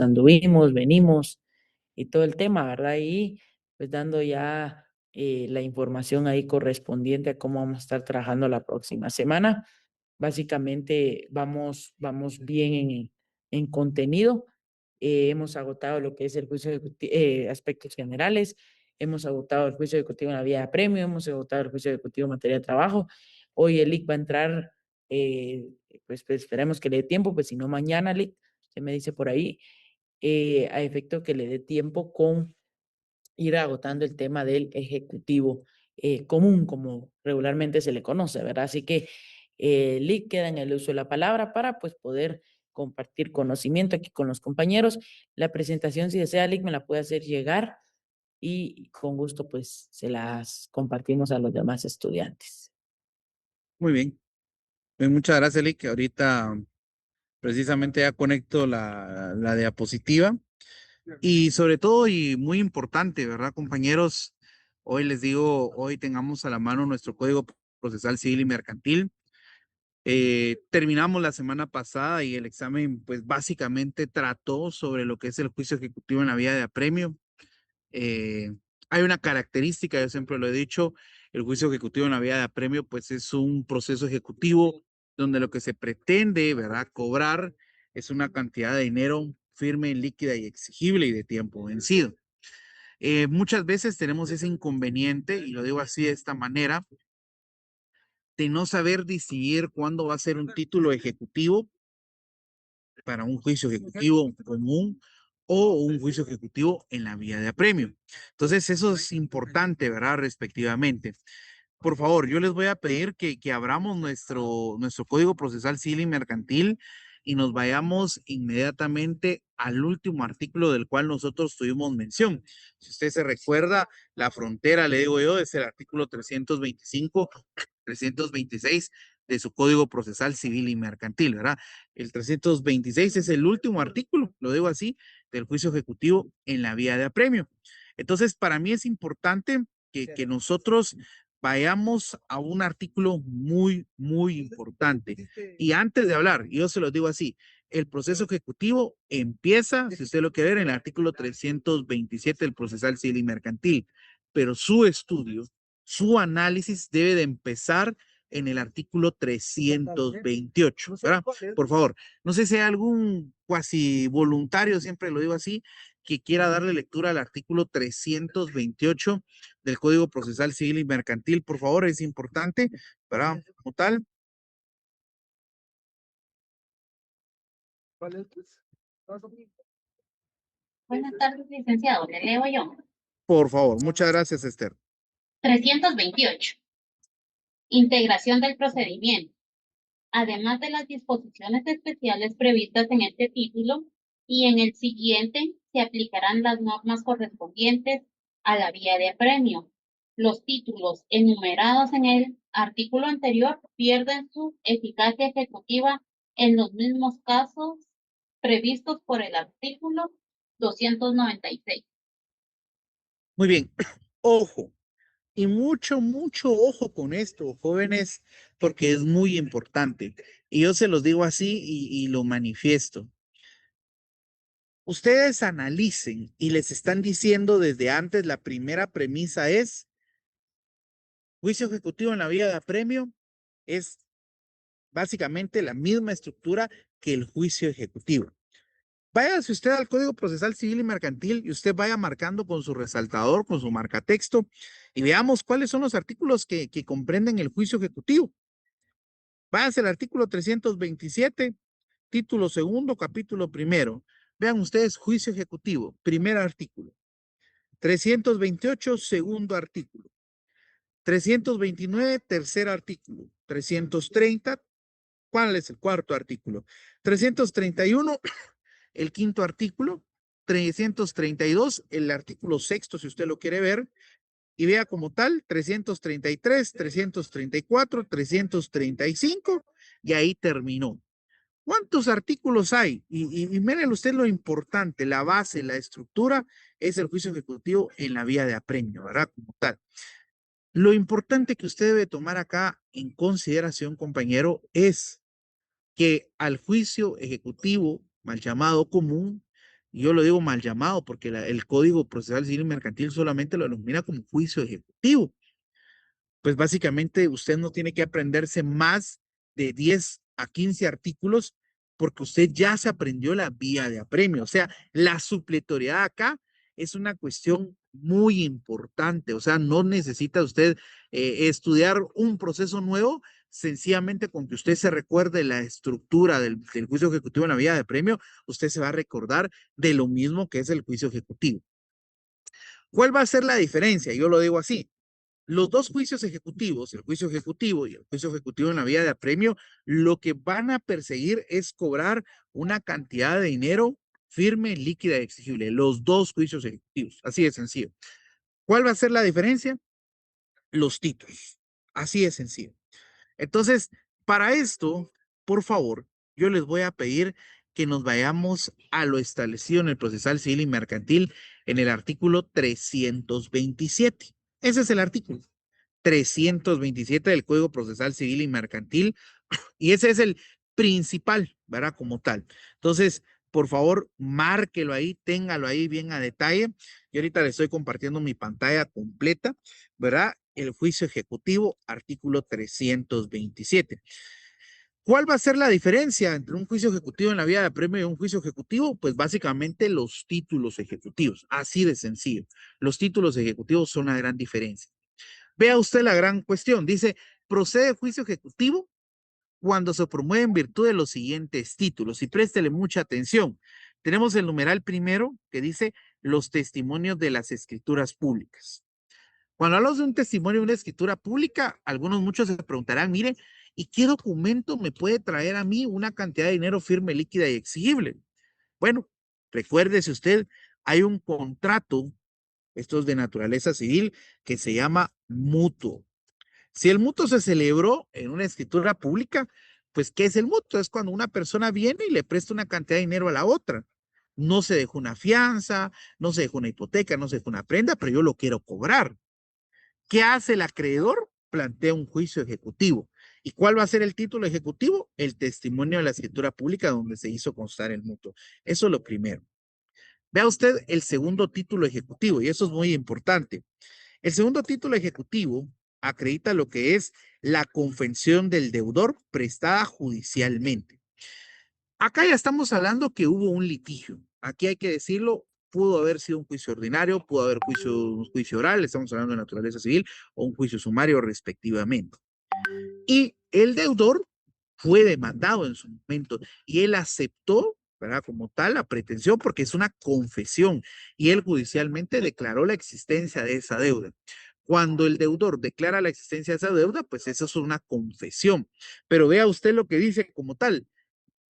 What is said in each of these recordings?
anduvimos, venimos y todo el tema, ¿verdad? Y pues dando ya la información ahí correspondiente a cómo vamos a estar trabajando la próxima semana. Básicamente vamos bien en contenido. Hemos agotado lo que es el juicio ejecutivo, aspectos generales. Hemos agotado el juicio ejecutivo en la vía de premio. Hemos agotado el juicio ejecutivo en materia de trabajo. Hoy el IC va a entrar, pues esperemos que le dé tiempo, pues si no mañana, LIC, se me dice por ahí, a efecto que le dé tiempo con ir agotando el tema del ejecutivo común, como regularmente se le conoce, ¿verdad? Así que Lick queda en el uso de la palabra para pues poder compartir conocimiento aquí con los compañeros. La presentación, si desea, Lick me la puede hacer llegar y con gusto pues se las compartimos a los demás estudiantes. Muy bien. Muchas gracias, Lick. Ahorita precisamente ya conecto la diapositiva. Y sobre todo, y muy importante, ¿verdad, compañeros? Hoy les digo, hoy tengamos a la mano nuestro Código Procesal Civil y Mercantil. Terminamos la semana pasada y el examen, pues básicamente trató sobre lo que es el juicio ejecutivo en la vía de apremio. Eh, Hay una característica, yo siempre lo he dicho, el juicio ejecutivo en la vía de apremio, pues es un proceso ejecutivo donde lo que se pretende, ¿verdad?, cobrar es una cantidad de dinero firme, líquida y exigible y de tiempo vencido. Muchas veces tenemos ese inconveniente, y lo digo así de esta manera, de no saber decidir cuándo va a ser un título ejecutivo para un juicio ejecutivo común o un juicio ejecutivo en la vía de apremio. Entonces, eso es importante, ¿verdad? Respectivamente. Por favor, yo les voy a pedir que abramos nuestro Código Procesal Civil y Mercantil y nos vayamos inmediatamente al último artículo del cual nosotros tuvimos mención. Si usted se recuerda, la frontera, le digo yo, es el artículo 325, 326 de su Código Procesal Civil y Mercantil, ¿verdad? El 326 es el último artículo, lo digo así, del juicio ejecutivo en la vía de apremio. Entonces, para mí es importante que nosotros vayamos a un artículo muy, muy importante. Y antes de hablar, yo se los digo así, el proceso ejecutivo empieza, si usted lo quiere ver, en el artículo 327 del procesal civil y mercantil, pero su estudio, su análisis debe de empezar en el artículo 328, ¿verdad? Por favor, no sé si hay algún cuasi voluntario, siempre lo digo así, que quiera darle lectura al artículo 328 del Código Procesal Civil y Mercantil, por favor, es importante, ¿verdad? Como tal. Buenas tardes, licenciado. Le leo yo. Por favor, muchas gracias, Esther. 328. Integración del procedimiento. Además de las disposiciones especiales previstas en este título y en el siguiente, se aplicarán las normas correspondientes a la vía de apremio. Los títulos enumerados en el artículo anterior pierden su eficacia ejecutiva en los mismos casos previstos por el artículo 296. Muy bien. Ojo. Y mucho, mucho ojo con esto, jóvenes, porque es muy importante. Y yo se los digo así y lo manifiesto. Ustedes analicen y les están diciendo desde antes, la primera premisa es, juicio ejecutivo en la vía de apremio es básicamente la misma estructura que el juicio ejecutivo. Váyase usted al Código Procesal Civil y Mercantil y usted vaya marcando con su resaltador, con su marcatexto, y veamos cuáles son los artículos que comprenden el juicio ejecutivo. Váyase al artículo 327, título segundo, capítulo primero. Vean ustedes, juicio ejecutivo, primer artículo. 328, segundo artículo. 329, tercer artículo. 330, ¿cuál es el cuarto artículo? 331, el quinto artículo. 332, el artículo sexto, si usted lo quiere ver. Y vea como tal, 333, 334, 335, y ahí terminó. ¿Cuántos artículos hay? Y miren usted lo importante, la base, la estructura, es el juicio ejecutivo en la vía de apremio, ¿verdad? Como tal. Lo importante que usted debe tomar acá en consideración, compañero, es que al juicio ejecutivo, mal llamado común, Yo lo digo mal llamado porque el Código Procesal Civil y Mercantil solamente lo denomina como juicio ejecutivo. Pues básicamente usted no tiene que aprenderse más de 10 a 15 artículos porque usted ya se aprendió la vía de apremio. O sea, la supletoriedad acá es una cuestión muy importante. O sea, no necesita usted estudiar un proceso nuevo, sencillamente con que usted se recuerde la estructura del juicio ejecutivo en la vía de apremio, usted se va a recordar de lo mismo que es el juicio ejecutivo. ¿Cuál va a ser la diferencia? Yo lo digo así. Los dos juicios ejecutivos, el juicio ejecutivo y el juicio ejecutivo en la vía de apremio, lo que van a perseguir es cobrar una cantidad de dinero firme, líquida y exigible. Los dos juicios ejecutivos, así de sencillo. ¿Cuál va a ser la diferencia? Los títulos, así de sencillo. Entonces, para esto, por favor, yo les voy a pedir que nos vayamos a lo establecido en el procesal civil y mercantil en el artículo 327. Ese es el artículo 327 del Código Procesal Civil y Mercantil, y ese es el principal, ¿verdad? Como tal. Entonces, por favor, márquelo ahí, téngalo ahí bien a detalle. Yo ahorita le estoy compartiendo mi pantalla completa, ¿verdad? El juicio ejecutivo, artículo 327. ¿Cuál va a ser la diferencia entre un juicio ejecutivo en la vía de apremio y un juicio ejecutivo? Pues básicamente los títulos ejecutivos, así de sencillo. Los títulos ejecutivos son la gran diferencia. Vea usted la gran cuestión. Dice, procede juicio ejecutivo cuando se promueve en virtud de los siguientes títulos. Y préstele mucha atención. Tenemos el numeral primero que dice los testimonios de las escrituras públicas. Cuando hablamos de un testimonio de una escritura pública, muchos se preguntarán, mire, ¿y qué documento me puede traer a mí una cantidad de dinero firme, líquida y exigible? Bueno, recuérdese usted, hay un contrato, esto es de naturaleza civil, que se llama mutuo. Si el mutuo se celebró en una escritura pública, pues ¿qué es el mutuo? Es cuando una persona viene y le presta una cantidad de dinero a la otra. No se dejó una fianza, no se dejó una hipoteca, no se dejó una prenda, pero yo lo quiero cobrar. ¿Qué hace el acreedor? Plantea un juicio ejecutivo. ¿Y cuál va a ser el título ejecutivo? El testimonio de la escritura pública donde se hizo constar el mutuo. Eso es lo primero. Vea usted el segundo título ejecutivo, y eso es muy importante. El segundo título ejecutivo acredita lo que es la confesión del deudor prestada judicialmente. Acá ya estamos hablando que hubo un litigio. Aquí hay que decirlo, pudo haber sido un juicio ordinario, pudo haber un juicio oral, estamos hablando de naturaleza civil, o un juicio sumario respectivamente. Y el deudor fue demandado en su momento y él aceptó, ¿verdad? Como tal, la pretensión porque es una confesión y él judicialmente declaró la existencia de esa deuda. Cuando el deudor declara la existencia de esa deuda, pues eso es una confesión. Pero vea usted lo que dice como tal,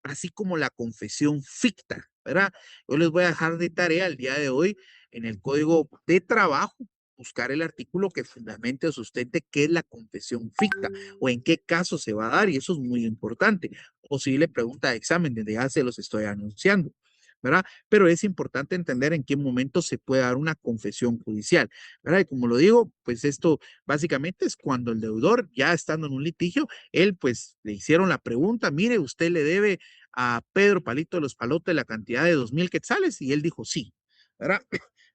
así como la confesión ficta, ¿verdad? Yo les voy a dejar de tarea el día de hoy en el Código de Trabajo buscar el artículo que fundamente o sustente qué es la confesión ficta o en qué caso se va a dar, y eso es muy importante. Posible pregunta de examen, desde ya se los estoy anunciando, ¿verdad? Pero es importante entender en qué momento se puede dar una confesión judicial, ¿verdad? Y como lo digo, pues esto básicamente es cuando el deudor, ya estando en un litigio, él pues le hicieron la pregunta, mire, usted le debe a Pedro Palito de los Palotes la cantidad de 2,000 quetzales, y él dijo sí, ¿verdad?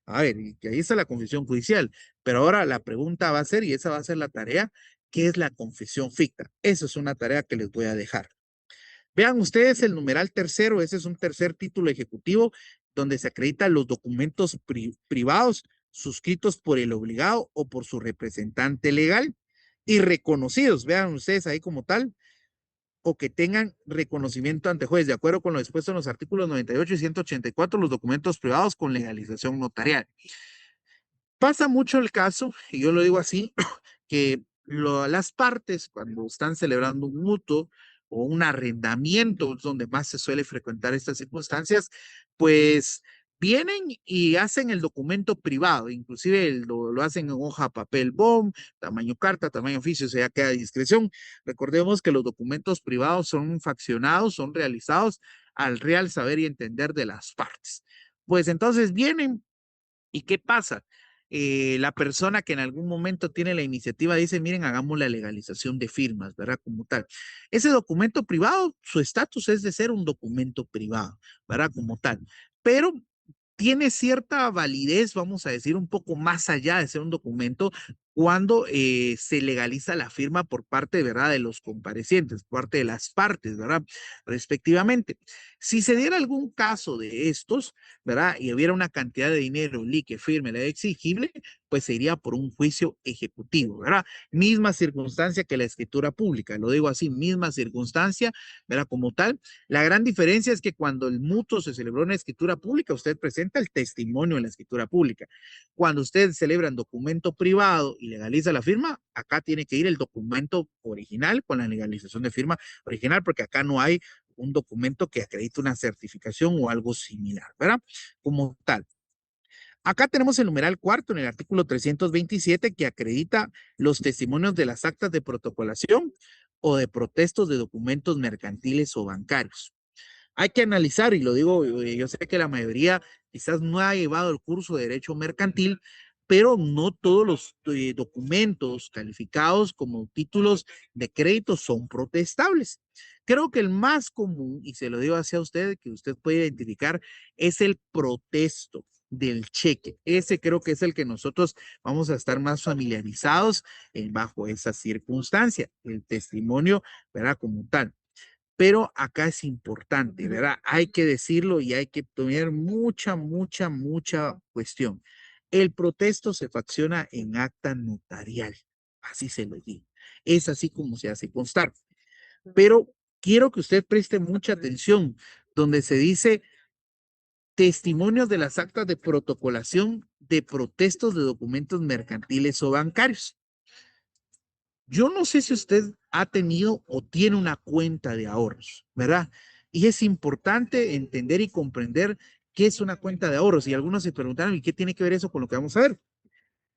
A ver, y que ahí está la confesión judicial, pero ahora la pregunta va a ser, y esa va a ser la tarea, ¿qué es la confesión ficta? Eso es una tarea que les voy a dejar. Vean ustedes el numeral tercero, ese es un tercer título ejecutivo donde se acreditan los documentos privados suscritos por el obligado o por su representante legal y reconocidos, vean ustedes ahí como tal, o que tengan reconocimiento ante juez, de acuerdo con lo dispuesto en los artículos 98 y 184, los documentos privados con legalización notarial. Pasa mucho el caso, y yo lo digo así, que las partes cuando están celebrando un mutuo o un arrendamiento, es donde más se suele frecuentar estas circunstancias, pues vienen y hacen el documento privado, inclusive lo hacen en hoja papel bond, tamaño carta, tamaño oficio, o sea, queda a discreción. Recordemos que los documentos privados son faccionados, son realizados al real saber y entender de las partes. Pues entonces vienen, ¿y qué pasa? La persona que en algún momento tiene la iniciativa dice, miren, hagamos la legalización de firmas, ¿verdad? Como tal. Ese documento privado, su estatus es de ser un documento privado, ¿verdad? Como tal. Pero tiene cierta validez, vamos a decir, un poco más allá de ser un documento cuando se legaliza la firma por parte, ¿verdad?, de los comparecientes, por parte de las partes, ¿verdad?, respectivamente. Si se diera algún caso de estos, ¿verdad?, y hubiera una cantidad de dinero que firme la exigible, pues se iría por un juicio ejecutivo, ¿verdad? Misma circunstancia que la escritura pública, lo digo así, misma circunstancia, ¿verdad? Como tal, la gran diferencia es que cuando el mutuo se celebró en la escritura pública, usted presenta el testimonio en la escritura pública. Cuando usted celebra en documento privado y legaliza la firma, acá tiene que ir el documento original con la legalización de firma original, porque acá no hay un documento que acredite una certificación o algo similar, ¿verdad? Como tal. Acá tenemos el numeral cuarto en el artículo 327 que acredita los testimonios de las actas de protocolación o de protestos de documentos mercantiles o bancarios. Hay que analizar, y lo digo, yo sé que la mayoría quizás no ha llevado el curso de derecho mercantil, pero no todos los documentos calificados como títulos de crédito son protestables. Creo que el más común, y se lo digo hacia usted, que usted puede identificar, es el protesto del cheque. Ese creo que es el que nosotros vamos a estar más familiarizados bajo esa circunstancia, el testimonio, ¿verdad? Como tal. Pero acá es importante, ¿verdad? Hay que decirlo y hay que tener mucha cuestión. El protesto se facciona en acta notarial, así se lo digo. Es así como se hace constar. Pero quiero que usted preste mucha atención, donde se dice testimonios de las actas de protocolación de protestos de documentos mercantiles o bancarios. Yo no sé si usted ha tenido o tiene una cuenta de ahorros, ¿verdad? Y es importante entender y comprender qué es una cuenta de ahorros. Y algunos se preguntaron, ¿y qué tiene que ver eso con lo que vamos a ver?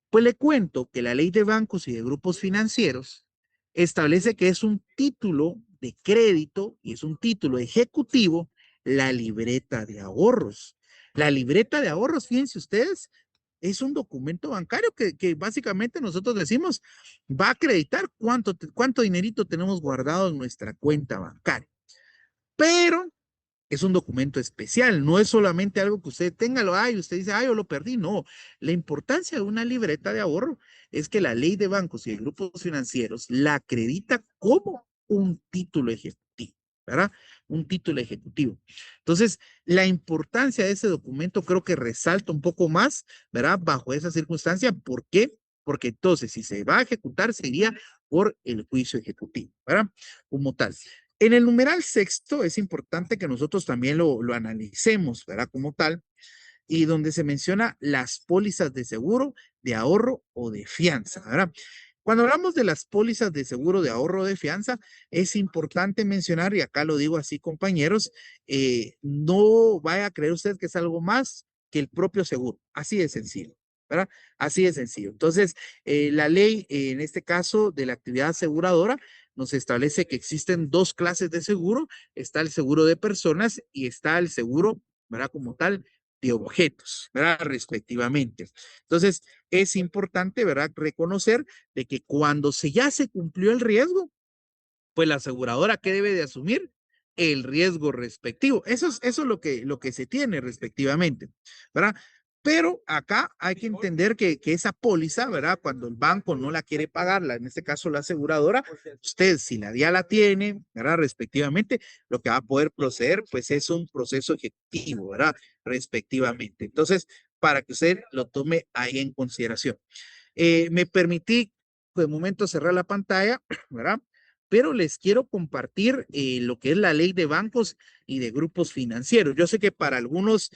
Pues le cuento que la ley de bancos y de grupos financieros establece que es un título de crédito y es un título ejecutivo la libreta de ahorros. La libreta de ahorros, fíjense ustedes, es un documento bancario que básicamente nosotros decimos va a acreditar cuánto dinerito tenemos guardado en nuestra cuenta bancaria. Pero es un documento especial, no es solamente algo que usted tenga, y usted dice, yo lo perdí. No, la importancia de una libreta de ahorro es que la ley de bancos y de grupos financieros la acredita como un título ejecutivo, ¿verdad? Un título ejecutivo. Entonces, la importancia de ese documento creo que resalta un poco más, ¿verdad? Bajo esa circunstancia, ¿por qué? Porque entonces, si se va a ejecutar, sería por el juicio ejecutivo, ¿verdad? Como tal. En el numeral sexto es importante que nosotros también lo analicemos, ¿verdad? Como tal, y donde se menciona las pólizas de seguro, de ahorro o de fianza, ¿verdad? Cuando hablamos de las pólizas de seguro, de ahorro o de fianza, es importante mencionar, y acá lo digo así, compañeros, no vaya a creer usted que es algo más que el propio seguro, así de sencillo, ¿verdad? Así de sencillo. Entonces, la ley, en este caso de la actividad aseguradora, nos establece que existen dos clases de seguro, está el seguro de personas y está el seguro, ¿verdad? Como tal, de objetos, ¿verdad? Respectivamente. Entonces, es importante, ¿verdad? Reconocer de que cuando ya se cumplió el riesgo, pues la aseguradora, ¿qué debe de asumir? El riesgo respectivo. Eso es lo que se tiene respectivamente, ¿verdad? Pero acá hay que entender que esa póliza, ¿verdad? Cuando el banco no la quiere pagarla, en este caso la aseguradora, usted si ya la tiene, ¿verdad? Respectivamente, lo que va a poder proceder, pues es un proceso ejecutivo, ¿verdad? Respectivamente. Entonces, para que usted lo tome ahí en consideración. Me permití, de momento, cerrar la pantalla, ¿verdad? Pero les quiero compartir lo que es la ley de bancos y de grupos financieros. Yo sé que para algunos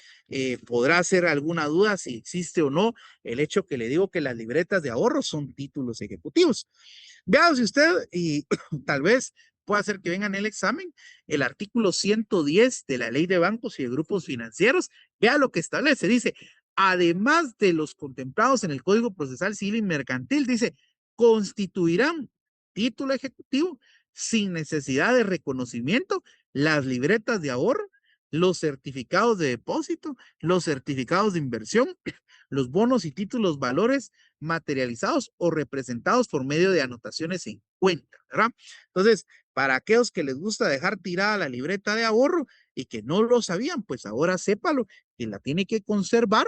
podrá ser alguna duda si existe o no el hecho que le digo que las libretas de ahorro son títulos ejecutivos. Veamos si usted, y tal vez pueda hacer que vengan el examen, el artículo 110 de la ley de bancos y de grupos financieros, vea lo que establece. Dice, además de los contemplados en el Código Procesal Civil y Mercantil, dice, constituirán título ejecutivo sin necesidad de reconocimiento las libretas de ahorro, los certificados de depósito, los certificados de inversión, los bonos y títulos valores materializados o representados por medio de anotaciones en cuenta, ¿verdad? Entonces, para aquellos que les gusta dejar tirada la libreta de ahorro y que no lo sabían, pues ahora sépalo, que la tiene que conservar,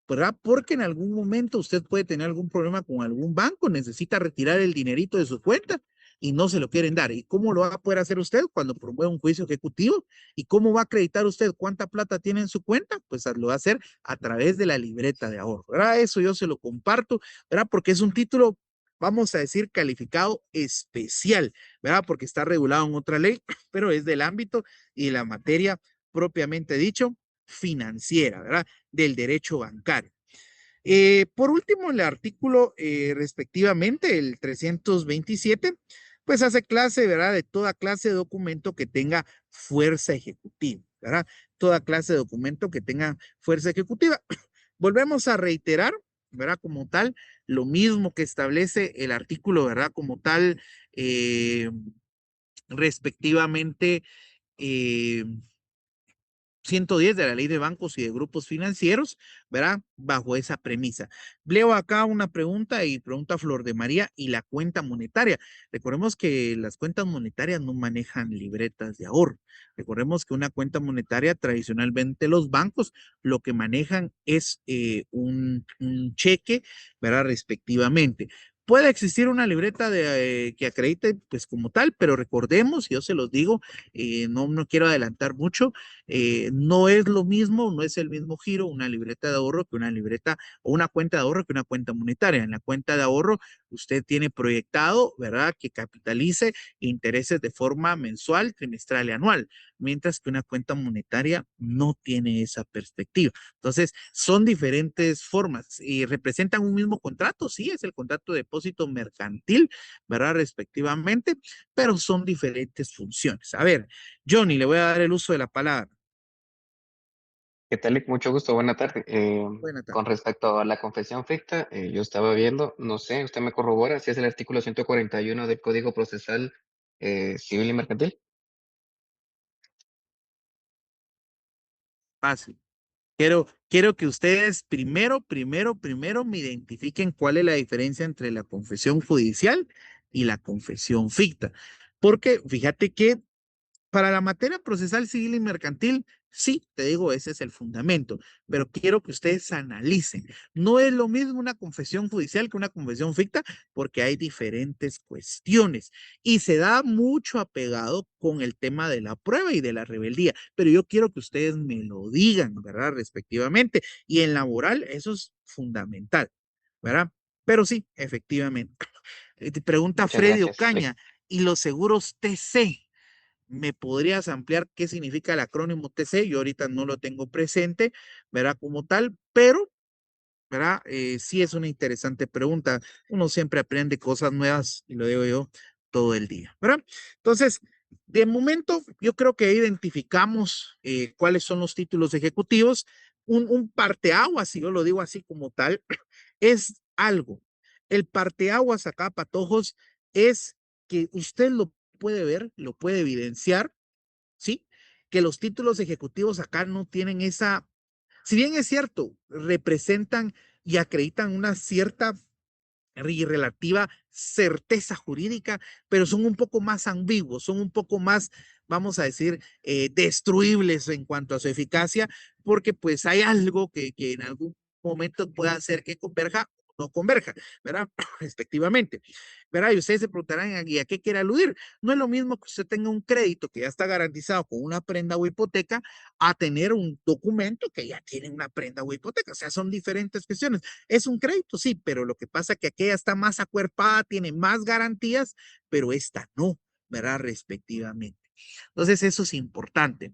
¿verdad? Porque en algún momento usted puede tener algún problema con algún banco, necesita retirar el dinerito de su cuenta y no se lo quieren dar. ¿Y cómo lo va a poder hacer usted cuando promueve un juicio ejecutivo? ¿Y cómo va a acreditar usted cuánta plata tiene en su cuenta? Pues lo va a hacer a través de la libreta de ahorro, ¿verdad? Eso yo se lo comparto, ¿verdad? Porque es un título, vamos a decir, calificado especial, ¿verdad? Porque está regulado en otra ley, pero es del ámbito y la materia propiamente dicho financiera, ¿verdad? Del derecho bancario. Por último, el artículo respectivamente, el 327, pues hace clase, ¿verdad? De toda clase de documento que tenga fuerza ejecutiva, ¿verdad? Toda clase de documento que tenga fuerza ejecutiva. Volvemos a reiterar, ¿verdad? Como tal, lo mismo que establece el artículo, ¿verdad? Como tal, respectivamente, eh, 110 de la ley de bancos y de grupos financieros, ¿verdad? Bajo esa premisa. Leo acá una pregunta y pregunta Flor de María y la cuenta monetaria. Recordemos que las cuentas monetarias no manejan libretas de ahorro. Recordemos que una cuenta monetaria tradicionalmente los bancos lo que manejan es un cheque, ¿verdad? Respectivamente. Puede existir una libreta que acredite, pues como tal, pero recordemos, yo se los digo, no quiero adelantar mucho, no es lo mismo, no es el mismo giro una libreta de ahorro que una libreta o una cuenta de ahorro que una cuenta monetaria. En la cuenta de ahorro usted tiene proyectado, ¿verdad? Que capitalice intereses de forma mensual, trimestral y anual, mientras que una cuenta monetaria no tiene esa perspectiva. Entonces, son diferentes formas y representan un mismo contrato, sí, es el contrato de depósito mercantil, ¿verdad? Respectivamente, pero son diferentes funciones. A ver, Johnny, le voy a dar el uso de la palabra. ¿Qué tal? Mucho gusto, buena tarde. Buena tarde. Con respecto a la confesión ficta, yo estaba viendo, no sé, usted me corrobora si es el artículo 141 del Código Procesal Civil y Mercantil. Fácil. Quiero que ustedes primero me identifiquen cuál es la diferencia entre la confesión judicial y la confesión ficta. Porque fíjate que para la materia procesal civil y mercantil, sí, te digo, ese es el fundamento, pero quiero que ustedes analicen. No es lo mismo una confesión judicial que una confesión ficta, porque hay diferentes cuestiones y se da mucho apegado con el tema de la prueba y de la rebeldía, pero yo quiero que ustedes me lo digan, ¿verdad? Respectivamente. Y en laboral, eso es fundamental, ¿verdad? Pero sí, efectivamente. Te pregunta Muchas Freddy gracias. Ocaña, ¿y los seguros TC? ¿Me podrías ampliar qué significa el acrónimo TC? Yo ahorita no lo tengo presente, ¿verdad? Como tal, pero, ¿verdad? Sí es una interesante pregunta. Uno siempre aprende cosas nuevas, y lo digo yo, todo el día, ¿verdad? Entonces, de momento, yo creo que identificamos cuáles son los títulos ejecutivos. Un parteaguas, si yo lo digo así como tal, es algo. El parteaguas acá, patojos, es que usted lo puede ver, lo puede evidenciar, ¿sí? Que los títulos ejecutivos acá no tienen esa, si bien es cierto, representan y acreditan una cierta y relativa certeza jurídica, pero son un poco más ambiguos, son un poco más, vamos a decir, destruibles en cuanto a su eficacia, porque pues hay algo que en algún momento pueda hacer que converja o no converja, ¿verdad? Respectivamente, ¿verdad? Y ustedes se preguntarán, ¿y a qué quiere aludir? No es lo mismo que usted tenga un crédito que ya está garantizado con una prenda o hipoteca a tener un documento que ya tiene una prenda o hipoteca, o sea, son diferentes cuestiones. Es un crédito, sí, pero lo que pasa es que aquella está más acuerpada, tiene más garantías, pero esta no, ¿verdad? Respectivamente. Entonces, eso es importante.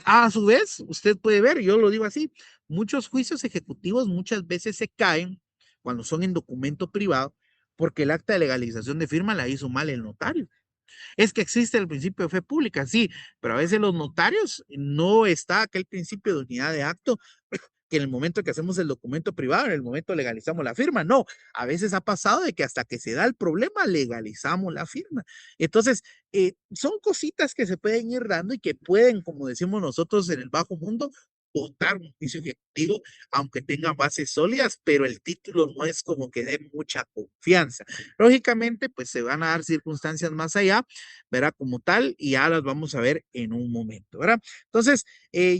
A su vez, usted puede ver, yo lo digo así, muchos juicios ejecutivos muchas veces se caen cuando son en documento privado porque el acta de legalización de firma la hizo mal el notario. Es que existe el principio de fe pública, sí, pero a veces los notarios no está aquel principio de unidad de acto que en el momento que hacemos el documento privado, en el momento legalizamos la firma. No, a veces ha pasado de que hasta que se da el problema, legalizamos la firma. Entonces, son cositas que se pueden ir dando y que pueden, como decimos nosotros en el bajo mundo, votar un juicio ejecutivo, aunque tenga bases sólidas, pero el título no es como que dé mucha confianza. Lógicamente, pues se van a dar circunstancias más allá, ¿verdad? Como tal, y ya las vamos a ver en un momento, ¿verdad? Entonces,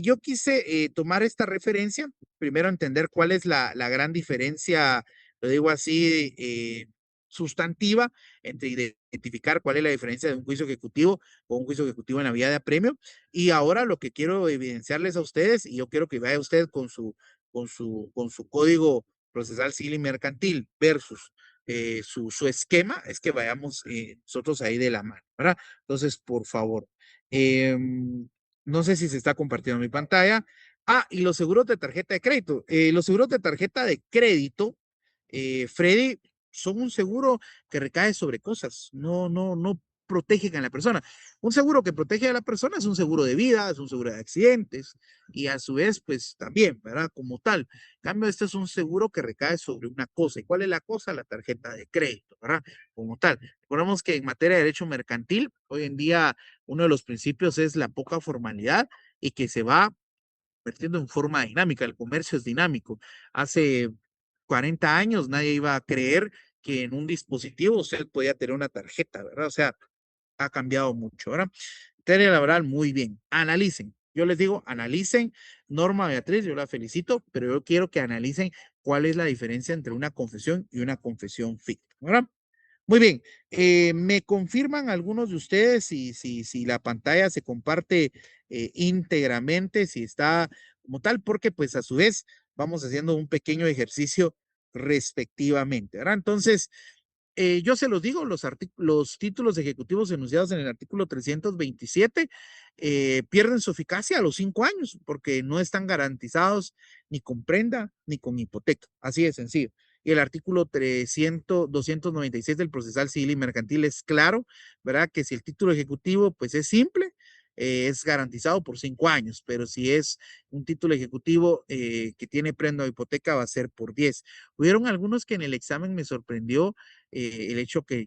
yo quise tomar esta referencia, primero entender cuál es la gran diferencia, lo digo así, sustantiva, entre identificar cuál es la diferencia de un juicio ejecutivo o un juicio ejecutivo en la vía de apremio. Y ahora lo que quiero evidenciarles a ustedes, y yo quiero que vaya usted con su código procesal civil y mercantil versus su esquema, es que vayamos nosotros ahí de la mano, ¿verdad? Entonces, por favor, no sé si se está compartiendo mi pantalla. Ah, y los seguros de tarjeta de crédito. Los seguros de tarjeta de crédito, Freddy, son un seguro que recae sobre cosas, no protegen a la persona. Un seguro que protege a la persona es un seguro de vida, es un seguro de accidentes y a su vez, pues también, ¿verdad? Como tal. En cambio, este es un seguro que recae sobre una cosa. ¿Y cuál es la cosa? La tarjeta de crédito, ¿verdad? Como tal. Recordemos que en materia de derecho mercantil, hoy en día uno de los principios es la poca formalidad y que se va convirtiendo en forma dinámica. El comercio es dinámico. Hace 40 años nadie iba a creer que en un dispositivo usted podía tener una tarjeta, ¿verdad? O sea, ha cambiado mucho, ¿verdad? Materia laboral, muy bien. Analicen. Yo les digo, analicen. Norma Beatriz, yo la felicito, pero yo quiero que analicen cuál es la diferencia entre una confesión y una confesión ficta, ¿verdad? Muy bien, me confirman algunos de ustedes si la pantalla se comparte íntegramente, si está como tal, porque pues a su vez vamos haciendo un pequeño ejercicio respectivamente, ¿verdad? Entonces, yo se los digo, los títulos ejecutivos enunciados en el artículo 327 pierden su eficacia a los 5 años porque no están garantizados ni con prenda ni con hipoteca. Así de sencillo. Y el artículo 296 del procesal civil y mercantil es claro, ¿verdad? Que si el título ejecutivo pues es simple, es garantizado por 5 años, pero si es un título ejecutivo que tiene prenda o hipoteca va a ser por 10. Hubieron algunos que en el examen me sorprendió el hecho que